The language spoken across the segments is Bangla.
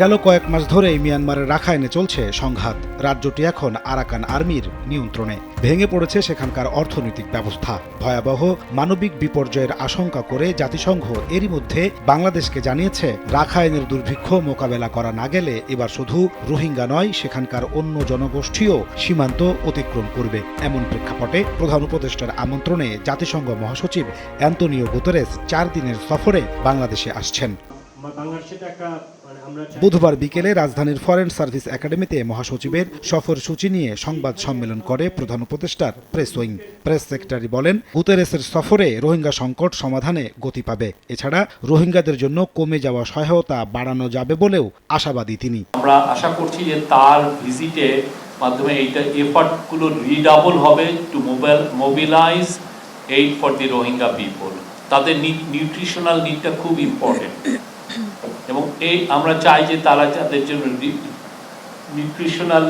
গেল কয়েক মাস ধরেই মিয়ানমারের রাখাইনে চলছে সংঘাত। রাজ্যটি এখন আরাকান আর্মির নিয়ন্ত্রণে। ভেঙে পড়েছে সেখানকার অর্থনৈতিক ব্যবস্থা। ভয়াবহ মানবিক বিপর্যয়ের আশঙ্কা করে জাতিসংঘ এরই মধ্যে বাংলাদেশকে জানিয়েছে, রাখাইনের দুর্ভিক্ষ মোকাবেলা করা না গেলে এবার শুধু রোহিঙ্গা নয়, সেখানকার অন্য জনগোষ্ঠীও সীমান্ত অতিক্রম করবে। এমন প্রেক্ষাপটে প্রধান উপদেষ্টার আমন্ত্রণে জাতিসংঘ মহাসচিব অ্যান্তোনিও গুতেরেস 4 দিনের সফরে বাংলাদেশে আসছেন। বুধবার বিকেলে রাজধানীর ফরেন সার্ভিস একাডেমিতে মহাসচিবের সফরসূচি নিয়ে সংবাদ সম্মেলন করে প্রধান উপদেষ্টার প্রেস উইং। প্রেস সেক্রেটারি বলেন, গুতেরেসের সফরে রোহিঙ্গা সংকট সমাধানে গতি পাবে। এছাড়া রোহিঙ্গাদের জন্য কমে যাওয়া সহায়তা বাড়ানো যাবে বলেও আশাবাদী তিনি। আমরা আশা করছি যে তার ভিজিটে মাধ্যমে এইটা এফর্টগুলো রিডাবল হবে to mobilise aid for the Rohingya people. তাদের নিউট্রিশনাল নিডটা খুব ইম্পর্টেন্ট এবং এই আমরা চাই যে তারা তাদের জন্য নিউট্রিশনাল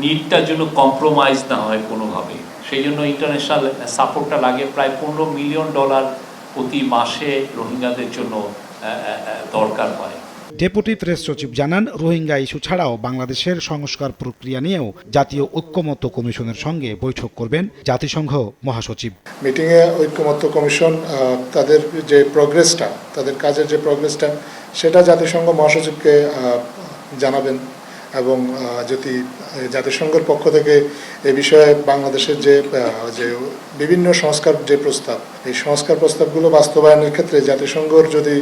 নিডটার জন্য কম্প্রোমাইজ না হয় কোনোভাবে। সেই জন্য ইন্টারন্যাশনাল সাপোর্টটা লাগে। প্রায় $15 মিলিয়ন প্রতি মাসে রোহিঙ্গাদের জন্য দরকার হয়। ডেপুটি প্রেস সচিব জানান, রোহিঙ্গা ইস্যু ছাড়াও বাংলাদেশের সংস্কার প্রক্রিয়া নিয়েও জাতীয় ঐক্যমত্য কমিশনের সঙ্গে বৈঠক করবেন জাতিসংঘ মহাসচিব। মিটিংয়ে ঐক্যমত্য কমিশন তাদের যে প্রোগ্রেসটা, তাদের কাজের যে প্রোগ্রেসটা, সেটা জাতিসংঘ মহাসচিবকে জানাবেন এবং যদি জাতিসংঘের পক্ষ থেকে এ বিষয়ে বাংলাদেশের যে বিভিন্ন সংস্কার যে প্রস্তাব, এই সংস্কার প্রস্তাবগুলো বাস্তবায়নের ক্ষেত্রে জাতিসংঘের যদি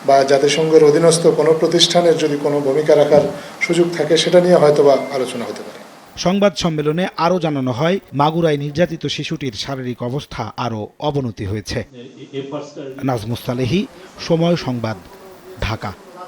বা জাতিসংঘের অধীনস্থ কোনো প্রতিষ্ঠানের যদি কোনো ভূমিকা রাখার সুযোগ থাকে, সেটা নিয়ে হয়তোবা আলোচনা হতে পারে। সংবাদ সম্মেলনে আরও জানানো হয়, মাগুরায় নির্যাতিত শিশুটির শারীরিক অবস্থা আরও অবনতি হয়েছে। নাজমুস সালেহী, সময় সংবাদ, ঢাকা।